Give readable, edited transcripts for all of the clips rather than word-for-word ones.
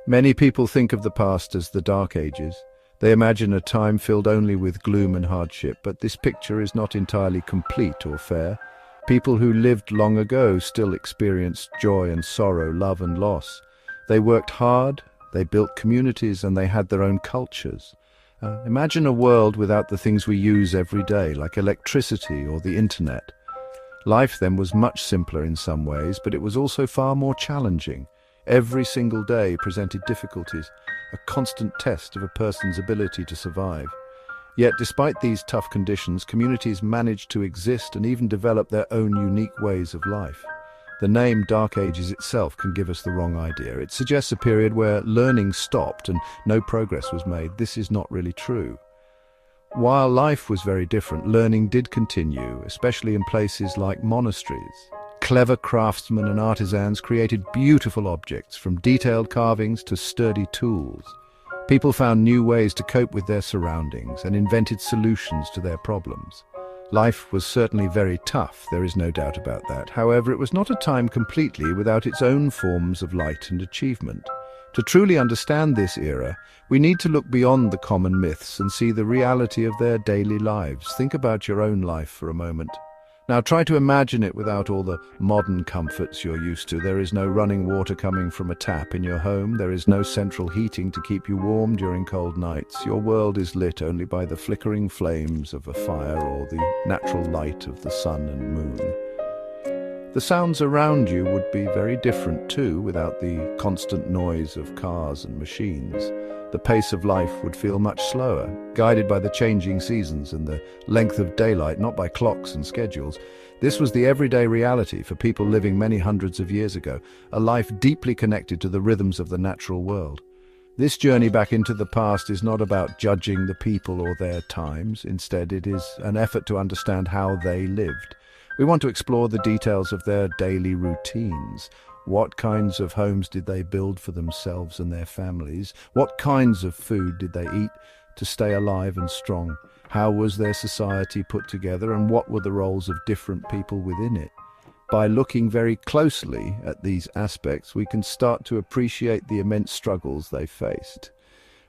Many people think of the past as the Dark Ages. They imagine a time filled only with gloom and hardship, but this picture is not entirely complete or fair. People who lived long ago still experienced joy and sorrow, love and loss. They worked hard, they built communities, and they had their own cultures. Imagine a world without the things we use every day, like electricity or the internet. Life then was much simpler in some ways, but it was also far more challenging. Every single day presented difficulties, a constant test of a person's ability to survive. Yet, despite these tough conditions, communities managed to exist and even develop their own unique ways of life. The name Dark Ages itself can give us the wrong idea. It suggests a period where learning stopped and no progress was made. This is not really true. While life was very different, learning did continue, especially in places like monasteries. Clever craftsmen and artisans created beautiful objects, from detailed carvings to sturdy tools. People found new ways to cope with their surroundings and invented solutions to their problems. Life was certainly very tough, there is no doubt about that. However, it was not a time completely without its own forms of light and achievement. To truly understand this era, we need to look beyond the common myths and see the reality of their daily lives. Think about your own life for a moment. Now try to imagine it without all the modern comforts you're used to. There is no running water coming from a tap in your home. There is no central heating to keep you warm during cold nights. Your world is lit only by the flickering flames of a fire or the natural light of the sun and moon. The sounds around you would be very different too without the constant noise of cars and machines. The pace of life would feel much slower, guided by the changing seasons and the length of daylight, not by clocks and schedules. This was the everyday reality for people living many hundreds of years ago, a life deeply connected to the rhythms of the natural world. This journey back into the past is not about judging the people or their times. Instead, it is an effort to understand how they lived. We want to explore the details of their daily routines. What kinds of homes did they build for themselves and their families? What kinds of food did they eat to stay alive and strong? How was their society put together, and what were the roles of different people within it? By looking very closely at these aspects, we can start to appreciate the immense struggles they faced.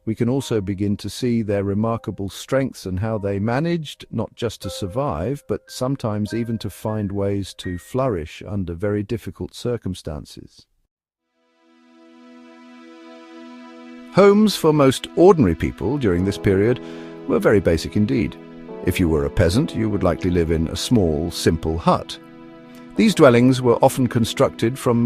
We can also begin to see their remarkable strengths and how they managed not just to survive, but sometimes even to find ways to flourish under very difficult circumstances. Homes for most ordinary people during this period were very basic indeed. If you were a peasant, you would likely live in a small, simple hut. These dwellings were often constructed from